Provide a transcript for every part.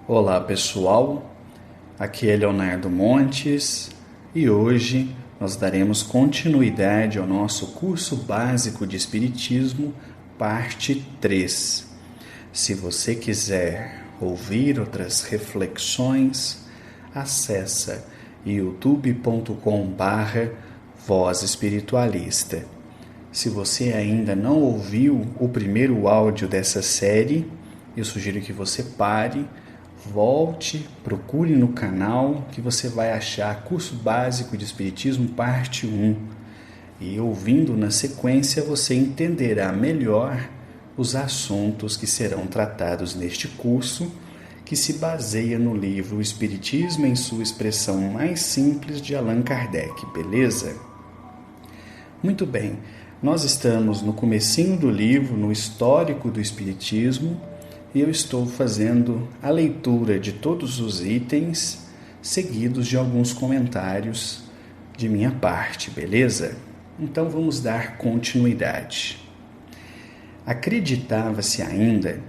Olá pessoal, aqui é Leonardo Montes e hoje nós daremos continuidade ao nosso curso básico de Espiritismo, parte 3. Se você quiser ouvir outras reflexões, acessa youtube.com/Voz Espiritualista. Se você ainda não ouviu o primeiro áudio dessa série, eu sugiro que você pare, volte, procure no canal que você vai achar Curso Básico de Espiritismo, parte 1. E ouvindo na sequência, você entenderá melhor os assuntos que serão tratados neste curso, que se baseia no livro O Espiritismo em sua expressão mais simples, de Allan Kardec, beleza? Muito bem, nós estamos no comecinho do livro, no histórico do Espiritismo, e eu estou fazendo a leitura de todos os itens, seguidos de alguns comentários de minha parte, beleza? Então vamos dar continuidade. Acreditava-se ainda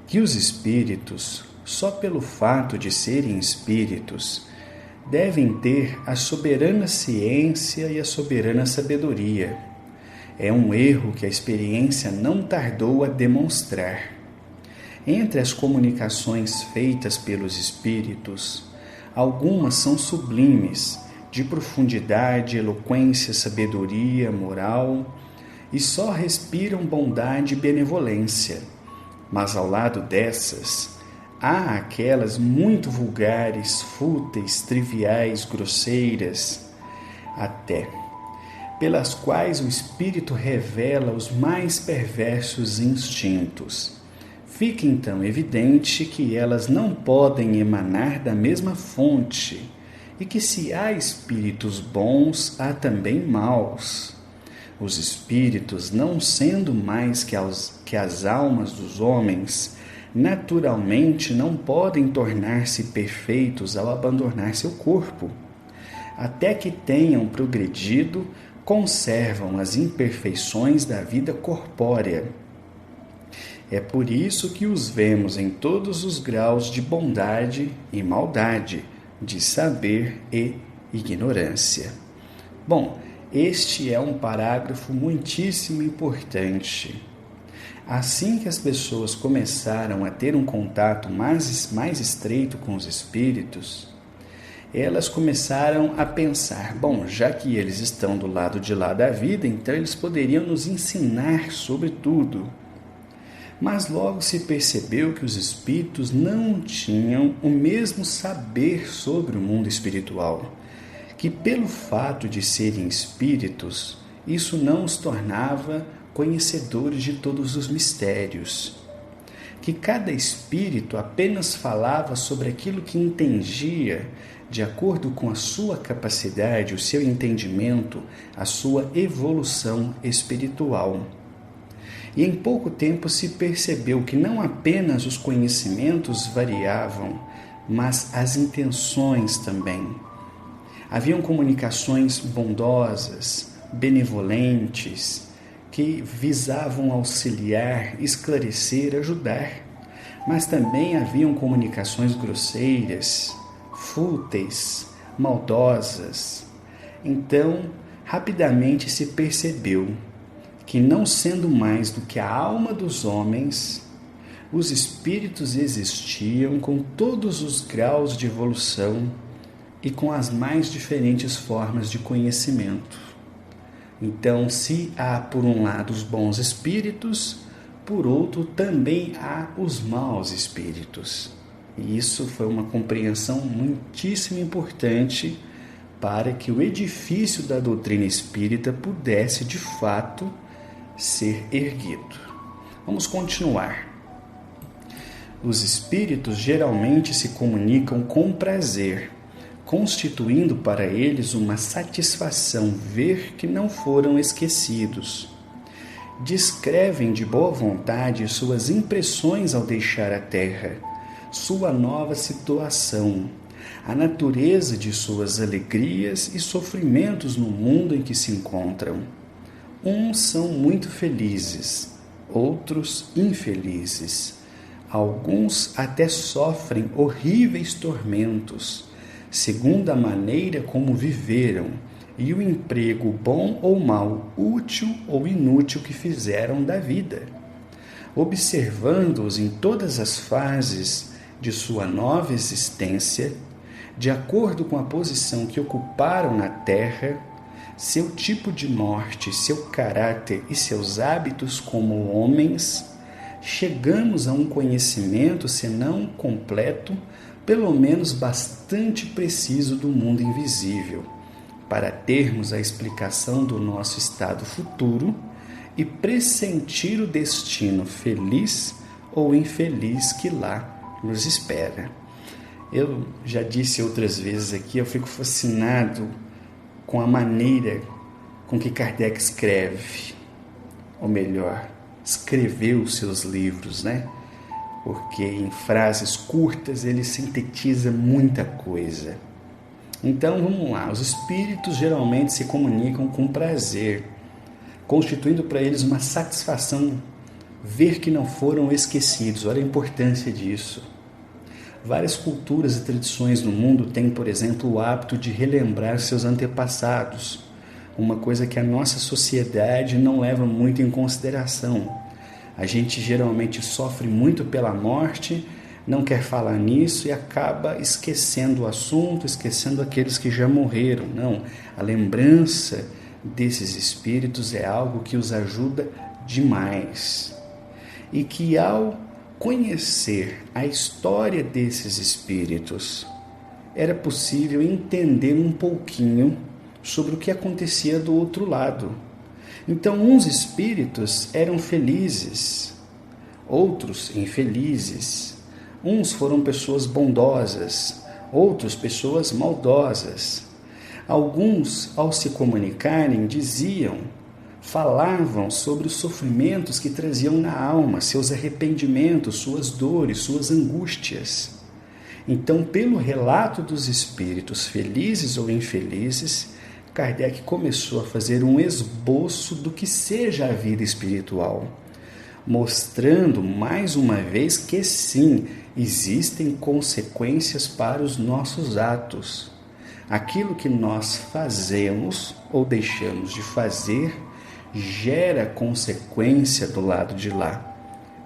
que os espíritos, só pelo fato de serem espíritos, devem ter a soberana ciência e a soberana sabedoria. É um erro que a experiência não tardou a demonstrar. Entre as comunicações feitas pelos espíritos, algumas são sublimes, de profundidade, eloquência, sabedoria, moral, e só respiram bondade e benevolência. Mas ao lado dessas, há aquelas muito vulgares, fúteis, triviais, grosseiras, até, pelas quais o espírito revela os mais perversos instintos. Fica então evidente que elas não podem emanar da mesma fonte e que se há espíritos bons, há também maus. Os espíritos, não sendo mais que as almas dos homens, naturalmente não podem tornar-se perfeitos ao abandonar seu corpo. Até que tenham progredido, conservam as imperfeições da vida corpórea. É por isso que os vemos em todos os graus de bondade e maldade, de saber e ignorância. Bom, este é um parágrafo muitíssimo importante. Assim que as pessoas começaram a ter um contato mais estreito com os espíritos, elas começaram a pensar, bom, já que eles estão do lado de lá da vida, então eles poderiam nos ensinar sobre tudo. Mas logo se percebeu que os espíritos não tinham o mesmo saber sobre o mundo espiritual, que pelo fato de serem espíritos, isso não os tornava conhecedores de todos os mistérios, que cada espírito apenas falava sobre aquilo que entendia, de acordo com a sua capacidade, o seu entendimento, a sua evolução espiritual. E em pouco tempo se percebeu que não apenas os conhecimentos variavam, mas as intenções também. Haviam comunicações bondosas, benevolentes, que visavam auxiliar, esclarecer, ajudar. Mas também haviam comunicações grosseiras, fúteis, maldosas. Então, rapidamente se percebeu que, não sendo mais do que a alma dos homens, os espíritos existiam com todos os graus de evolução e com as mais diferentes formas de conhecimento. Então, se há por um lado os bons espíritos, por outro também há os maus espíritos. E isso foi uma compreensão muitíssimo importante para que o edifício da doutrina espírita pudesse, de fato, ser erguido. Vamos continuar. Os espíritos geralmente se comunicam com prazer, constituindo para eles uma satisfação ver que não foram esquecidos. Descrevem de boa vontade suas impressões ao deixar a terra, sua nova situação, a natureza de suas alegrias e sofrimentos no mundo em que se encontram. Uns são muito felizes, outros infelizes. Alguns até sofrem horríveis tormentos, segundo a maneira como viveram e o emprego bom ou mau, útil ou inútil que fizeram da vida. Observando-os em todas as fases de sua nova existência, de acordo com a posição que ocuparam na terra, seu tipo de morte, seu caráter e seus hábitos como homens, chegamos a um conhecimento, se não completo, pelo menos bastante preciso do mundo invisível, para termos a explicação do nosso estado futuro e pressentir o destino feliz ou infeliz que lá nos espera. Eu já disse outras vezes aqui, eu fico fascinado com a maneira com que Kardec escreve, ou melhor, escreveu seus livros, né? Porque em frases curtas ele sintetiza muita coisa. Então vamos lá, os espíritos geralmente se comunicam com prazer, constituindo para eles uma satisfação ver que não foram esquecidos. Olha a importância disso. Várias culturas e tradições no mundo têm, por exemplo, o hábito de relembrar seus antepassados, uma coisa que a nossa sociedade não leva muito em consideração. A gente geralmente sofre muito pela morte, não quer falar nisso e acaba esquecendo o assunto, esquecendo aqueles que já morreram. Não, a lembrança desses espíritos é algo que os ajuda demais. E que ao conhecer a história desses espíritos, era possível entender um pouquinho sobre o que acontecia do outro lado. Então, uns espíritos eram felizes, outros infelizes. Uns foram pessoas bondosas, outros pessoas maldosas. Alguns, ao se comunicarem, falavam sobre os sofrimentos que traziam na alma, seus arrependimentos, suas dores, suas angústias. Então, pelo relato dos espíritos, felizes ou infelizes, Kardec começou a fazer um esboço do que seja a vida espiritual, mostrando mais uma vez que sim, existem consequências para os nossos atos. Aquilo que nós fazemos ou deixamos de fazer gera consequência do lado de lá,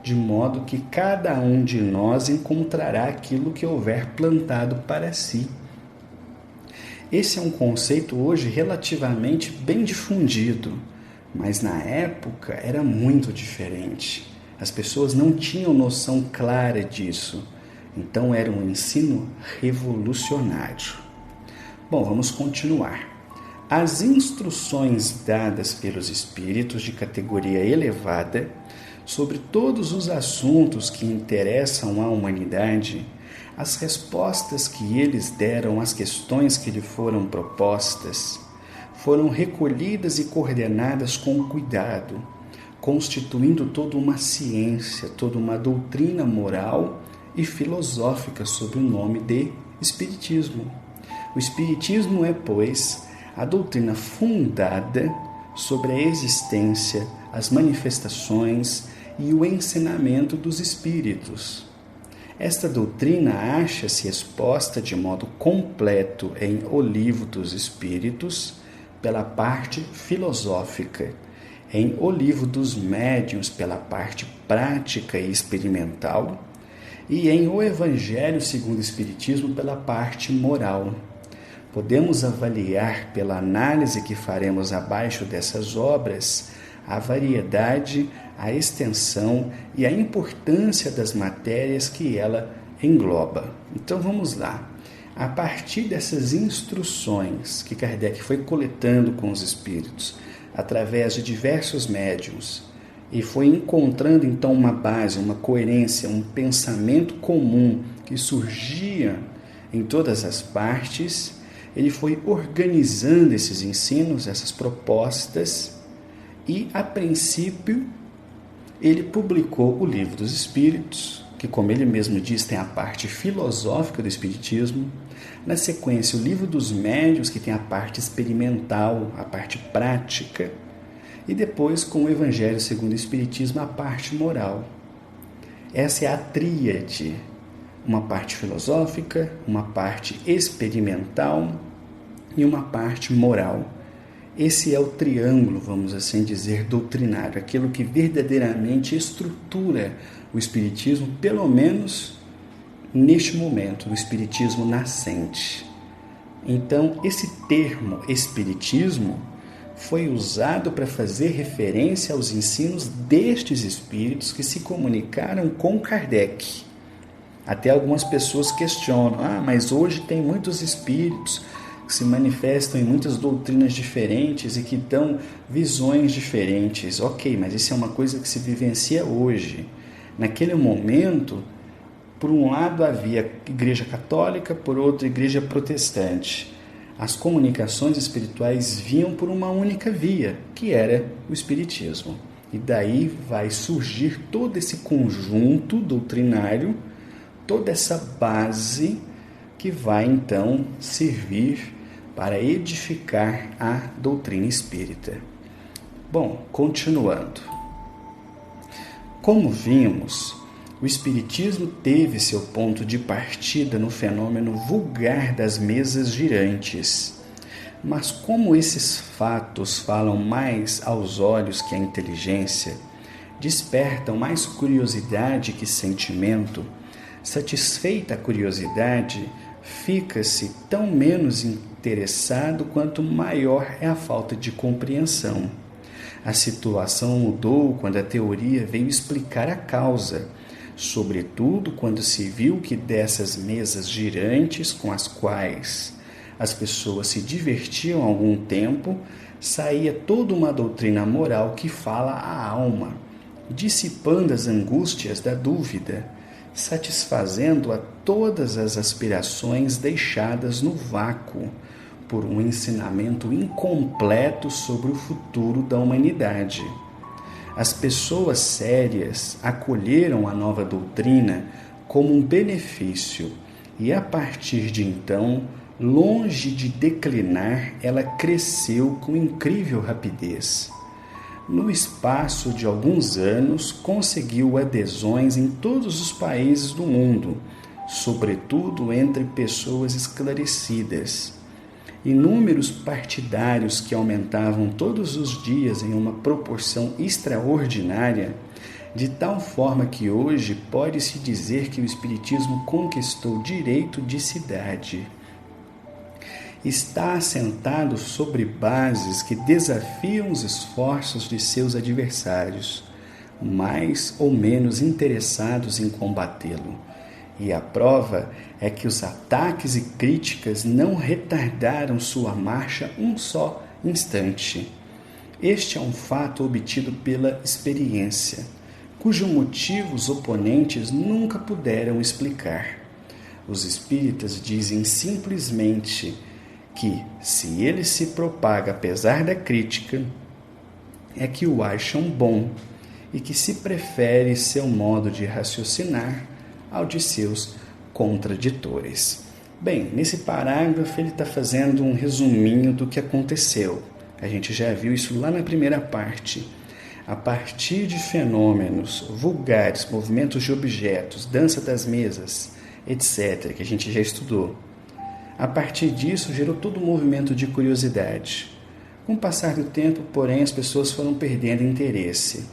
de modo que cada um de nós encontrará aquilo que houver plantado para si. Esse é um conceito hoje relativamente bem difundido, mas na época era muito diferente. As pessoas não tinham noção clara disso, então era um ensino revolucionário. Bom, vamos continuar. As instruções dadas pelos espíritos de categoria elevada sobre todos os assuntos que interessam à humanidade, as respostas que eles deram às questões que lhe foram propostas, foram recolhidas e coordenadas com cuidado, constituindo toda uma ciência, toda uma doutrina moral e filosófica sob o nome de Espiritismo. O Espiritismo é, pois, a doutrina fundada sobre a existência, as manifestações e o ensinamento dos espíritos. Esta doutrina acha-se exposta de modo completo em O Livro dos Espíritos, pela parte filosófica, em O Livro dos Médiuns, pela parte prática e experimental, e em O Evangelho segundo o Espiritismo, pela parte moral. Podemos avaliar, pela análise que faremos abaixo dessas obras, a variedade, a extensão e a importância das matérias que ela engloba. Então vamos lá. A partir dessas instruções que Kardec foi coletando com os espíritos, através de diversos médiuns, e foi encontrando então uma base, uma coerência, um pensamento comum que surgia em todas as partes, ele foi organizando esses ensinos, essas propostas, e, a princípio, ele publicou o Livro dos Espíritos, que, como ele mesmo diz, tem a parte filosófica do Espiritismo. Na sequência, o Livro dos Médiuns, que tem a parte experimental, a parte prática. E depois, com o Evangelho segundo o Espiritismo, a parte moral. Essa é a tríade, uma parte filosófica, uma parte experimental e uma parte moral. Esse é o triângulo, vamos assim dizer, doutrinário, aquilo que verdadeiramente estrutura o Espiritismo, pelo menos neste momento, o Espiritismo nascente. Então, esse termo Espiritismo foi usado para fazer referência aos ensinos destes espíritos que se comunicaram com Kardec. Até algumas pessoas questionam, mas hoje tem muitos espíritos que se manifestam em muitas doutrinas diferentes e que dão visões diferentes. Ok, mas isso é uma coisa que se vivencia hoje. Naquele momento, por um lado havia igreja católica, por outro igreja protestante. As comunicações espirituais vinham por uma única via, que era o Espiritismo. E daí vai surgir todo esse conjunto doutrinário, toda essa base que vai então servir para edificar a doutrina espírita. Bom, continuando. Como vimos, o Espiritismo teve seu ponto de partida no fenômeno vulgar das mesas girantes. Mas como esses fatos falam mais aos olhos que a inteligência, despertam mais curiosidade que sentimento, satisfeita a curiosidade, fica-se tão menos interessado quanto maior é a falta de compreensão. A situação mudou quando a teoria veio explicar a causa, sobretudo quando se viu que dessas mesas girantes com as quais as pessoas se divertiam há algum tempo, saía toda uma doutrina moral que fala à alma, dissipando as angústias da dúvida, satisfazendo a todas as aspirações deixadas no vácuo por um ensinamento incompleto sobre o futuro da humanidade. As pessoas sérias acolheram a nova doutrina como um benefício e, a partir de então, longe de declinar, ela cresceu com incrível rapidez. No espaço de alguns anos, conseguiu adesões em todos os países do mundo, sobretudo entre pessoas esclarecidas. Inúmeros partidários que aumentavam todos os dias em uma proporção extraordinária, de tal forma que hoje pode-se dizer que o Espiritismo conquistou direito de cidade. Está assentado sobre bases que desafiam os esforços de seus adversários, mais ou menos interessados em combatê-lo. E a prova é que os ataques e críticas não retardaram sua marcha um só instante. Este é um fato obtido pela experiência, cujo motivo os oponentes nunca puderam explicar. Os espíritas dizem simplesmente que, se ele se propaga apesar da crítica, é que o acham bom e que se prefere seu modo de raciocinar ao de seus contraditores. Bem, nesse parágrafo ele está fazendo um resuminho do que aconteceu. A gente já viu isso lá na primeira parte. A partir de fenômenos vulgares, movimentos de objetos, dança das mesas, etc., que a gente já estudou. A partir disso, gerou todo um movimento de curiosidade. Com o passar do tempo, porém, as pessoas foram perdendo interesse.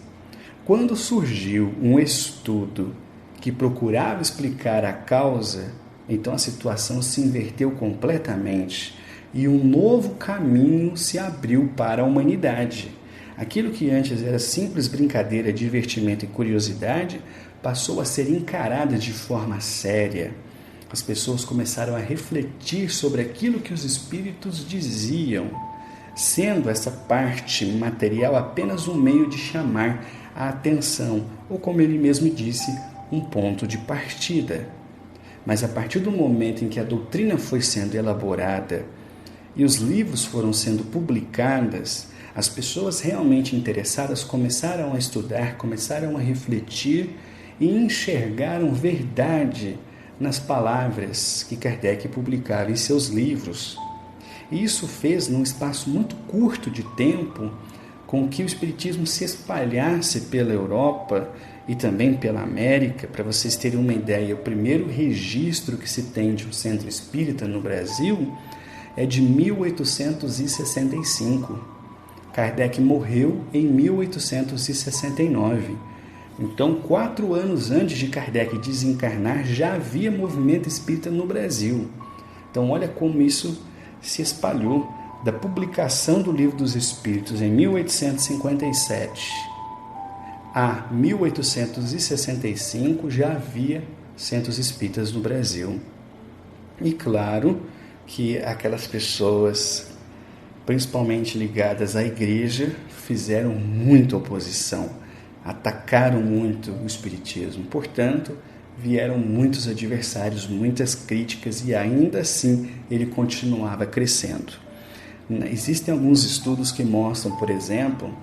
Quando surgiu um estudo que procurava explicar a causa, então a situação se inverteu completamente e um novo caminho se abriu para a humanidade. Aquilo que antes era simples brincadeira, divertimento e curiosidade passou a ser encarada de forma séria. As pessoas começaram a refletir sobre aquilo que os espíritos diziam, sendo essa parte material apenas um meio de chamar a atenção, ou como ele mesmo disse, um ponto de partida. Mas a partir do momento em que a doutrina foi sendo elaborada e os livros foram sendo publicados, as pessoas realmente interessadas começaram a estudar, começaram a refletir e enxergaram verdade nas palavras que Kardec publicava em seus livros. E isso fez, num espaço muito curto de tempo, com que o Espiritismo se espalhasse pela Europa e também pela América. Para vocês terem uma ideia, o primeiro registro que se tem de um centro espírita no Brasil é de 1865. Kardec morreu em 1869. Então, 4 anos antes de Kardec desencarnar, já havia movimento espírita no Brasil. Então, olha como isso se espalhou. Da publicação do Livro dos Espíritos em 1857 a 1865, já havia centros espíritas no Brasil. E claro que aquelas pessoas, principalmente ligadas à igreja, fizeram muita oposição, atacaram muito o espiritismo. Portanto, vieram muitos adversários, muitas críticas, e ainda assim ele continuava crescendo. Existem alguns estudos que mostram, por exemplo,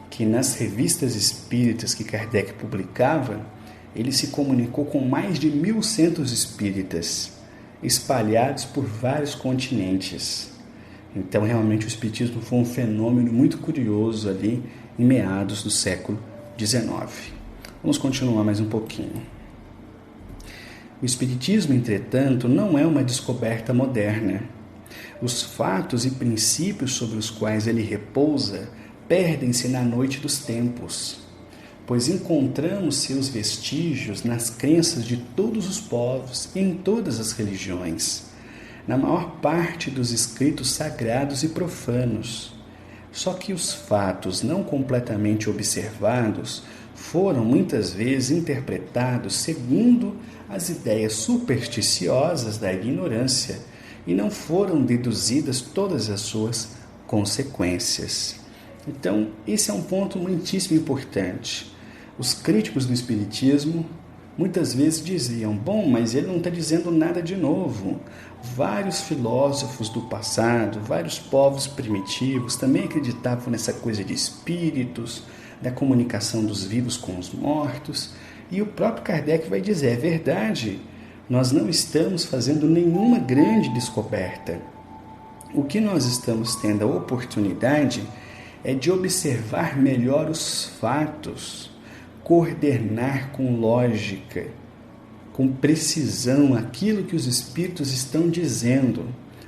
que nas revistas espíritas que Kardec publicava, ele se comunicou com mais de 1.000 centros espíritas, espalhados por vários continentes. Então, realmente, o espiritismo foi um fenômeno muito curioso ali em meados do século XIX. Vamos continuar mais um pouquinho. O espiritismo, entretanto, não é uma descoberta moderna. Os fatos e princípios sobre os quais ele repousa perdem-se na noite dos tempos, pois encontramos seus vestígios nas crenças de todos os povos e em todas as religiões, na maior parte dos escritos sagrados e profanos. Só que os fatos não completamente observados foram muitas vezes interpretados segundo as ideias supersticiosas da ignorância e não foram deduzidas todas as suas consequências. Então, esse é um ponto muitíssimo importante. Os críticos do Espiritismo muitas vezes diziam: bom, mas ele não está dizendo nada de novo. Vários filósofos do passado, vários povos primitivos também acreditavam nessa coisa de espíritos, da comunicação dos vivos com os mortos. E o próprio Kardec vai dizer: é verdade, nós não estamos fazendo nenhuma grande descoberta. O que nós estamos tendo a oportunidade é de observar melhor os fatos, coordenar com lógica, com precisão aquilo que os espíritos estão dizendo,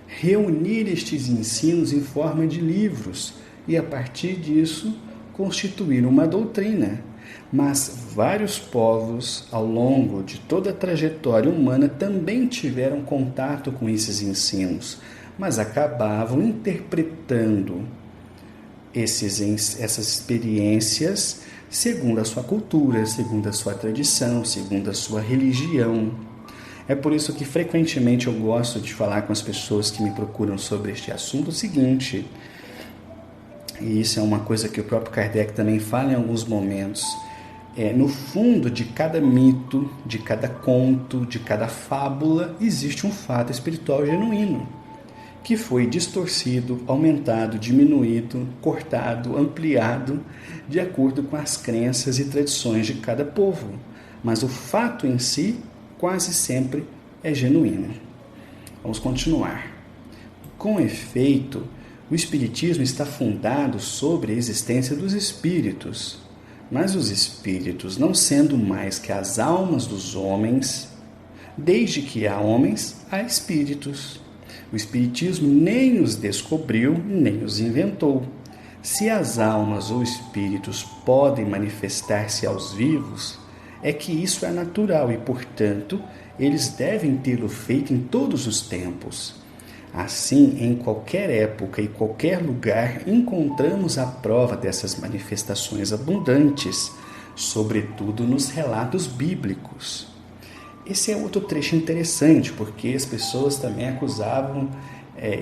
reunir estes ensinos em forma de livros e, a partir disso, constituir uma doutrina. Mas vários povos, ao longo de toda a trajetória humana, também tiveram contato com esses ensinos, mas acabavam interpretando essas experiências segundo a sua cultura, segundo a sua tradição, segundo a sua religião. É por isso que frequentemente eu gosto de falar com as pessoas que me procuram sobre este assunto o seguinte, e isso é uma coisa que o próprio Kardec também fala em alguns momentos: no fundo de cada mito, de cada conto, de cada fábula, existe um fato espiritual genuíno, que foi distorcido, aumentado, diminuído, cortado, ampliado, de acordo com as crenças e tradições de cada povo. Mas o fato em si, quase sempre, é genuíno. Vamos continuar. Com efeito, o Espiritismo está fundado sobre a existência dos espíritos, mas os espíritos, não sendo mais que as almas dos homens, desde que há homens, há espíritos. O Espiritismo nem os descobriu, nem os inventou. Se as almas ou espíritos podem manifestar-se aos vivos, é que isso é natural e, portanto, eles devem tê-lo feito em todos os tempos. Assim, em qualquer época e qualquer lugar, encontramos a prova dessas manifestações abundantes, sobretudo nos relatos bíblicos. Esse é outro trecho interessante, porque as pessoas também acusavam,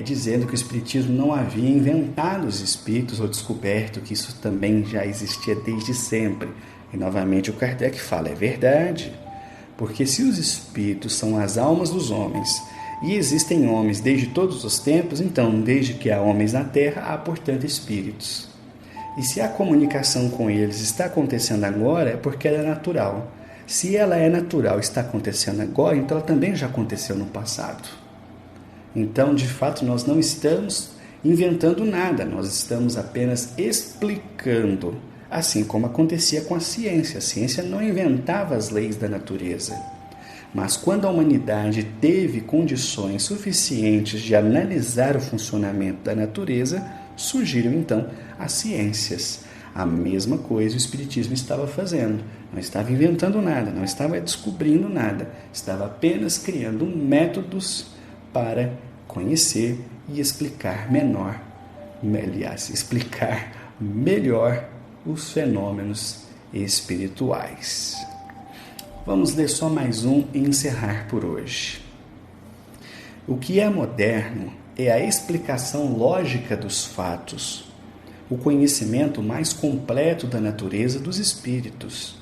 dizendo que o Espiritismo não havia inventado os espíritos ou descoberto que isso também já existia desde sempre. E novamente o Kardec fala: é verdade, porque se os espíritos são as almas dos homens e existem homens desde todos os tempos, então, desde que há homens na Terra, há, portanto, espíritos. E se a comunicação com eles está acontecendo agora, é porque ela é natural. Se ela é natural e está acontecendo agora, então ela também já aconteceu no passado. Então, de fato, nós não estamos inventando nada, nós estamos apenas explicando, assim como acontecia com a ciência. A ciência não inventava as leis da natureza. Mas quando a humanidade teve condições suficientes de analisar o funcionamento da natureza, surgiram então as ciências. A mesma coisa o Espiritismo estava fazendo. Não estava inventando nada, não estava descobrindo nada. Estava apenas criando métodos para conhecer e explicar explicar melhor os fenômenos espirituais. Vamos ler só mais um e encerrar por hoje. O que é moderno é a explicação lógica dos fatos, o conhecimento mais completo da natureza dos espíritos,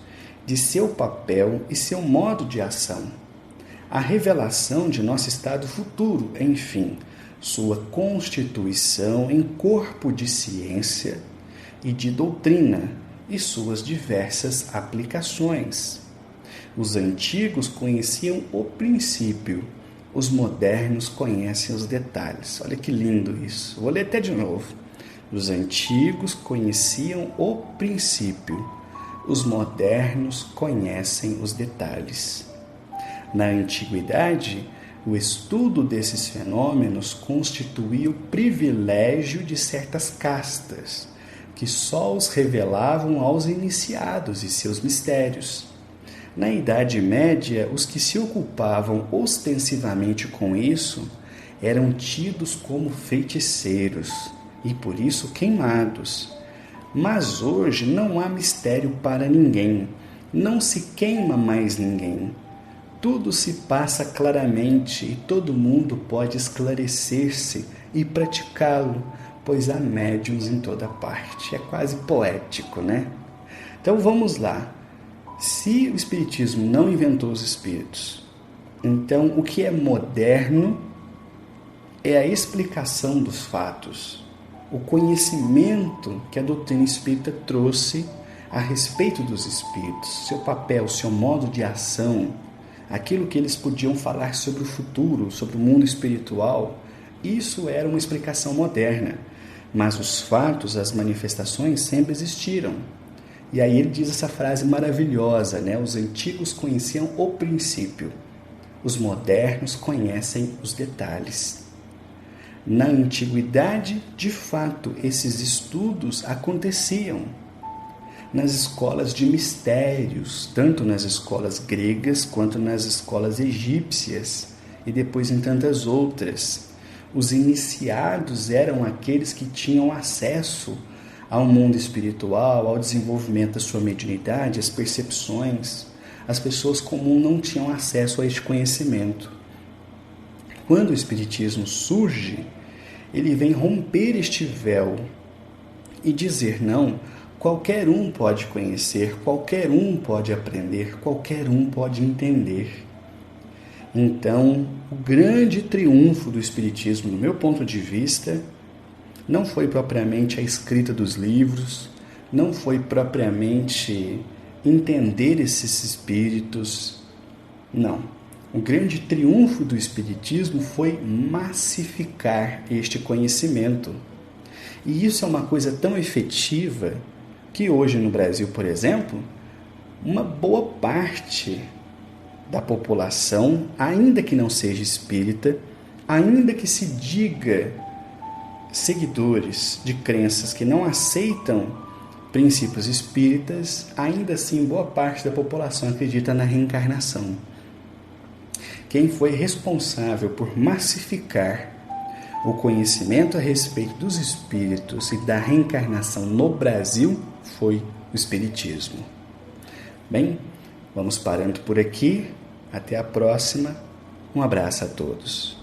de seu papel e seu modo de ação, a revelação de nosso estado futuro, enfim, sua constituição em corpo de ciência e de doutrina e suas diversas aplicações. Os antigos conheciam o princípio, os modernos conhecem os detalhes. Olha que lindo isso. Vou ler até de novo. Os antigos conheciam o princípio, os modernos conhecem os detalhes. Na antiguidade, o estudo desses fenômenos constituía o privilégio de certas castas, que só os revelavam aos iniciados e seus mistérios. Na Idade Média, os que se ocupavam ostensivamente com isso eram tidos como feiticeiros e por isso queimados. Mas hoje não há mistério para ninguém, não se queima mais ninguém. Tudo se passa claramente e todo mundo pode esclarecer-se e praticá-lo, pois há médiuns em toda parte. É quase poético, né? Então vamos lá. Se o Espiritismo não inventou os espíritos, então o que é moderno é a explicação dos fatos, o conhecimento que a doutrina espírita trouxe a respeito dos espíritos, seu papel, seu modo de ação, aquilo que eles podiam falar sobre o futuro, sobre o mundo espiritual. Isso era uma explicação moderna, mas os fatos, as manifestações sempre existiram. E aí ele diz essa frase maravilhosa, né? Os antigos conheciam o princípio, os modernos conhecem os detalhes. Na antiguidade, de fato, esses estudos aconteciam nas escolas de mistérios, tanto nas escolas gregas quanto nas escolas egípcias e depois em tantas outras. Os iniciados eram aqueles que tinham acesso ao mundo espiritual, ao desenvolvimento da sua mediunidade, às percepções. As pessoas comuns não tinham acesso a este conhecimento. Quando o Espiritismo surge, ele vem romper este véu e dizer: não, qualquer um pode conhecer, qualquer um pode aprender, qualquer um pode entender. Então, o grande triunfo do Espiritismo, do meu ponto de vista, não foi propriamente a escrita dos livros, não foi propriamente entender esses espíritos, não. O grande triunfo do Espiritismo foi massificar este conhecimento. E isso é uma coisa tão efetiva que hoje no Brasil, por exemplo, uma boa parte da população, ainda que não seja espírita, ainda que se diga seguidores de crenças que não aceitam princípios espíritas, ainda assim boa parte da população acredita na reencarnação. Quem foi responsável por massificar o conhecimento a respeito dos espíritos e da reencarnação no Brasil foi o Espiritismo. Bem, vamos parando por aqui. Até a próxima. Um abraço a todos.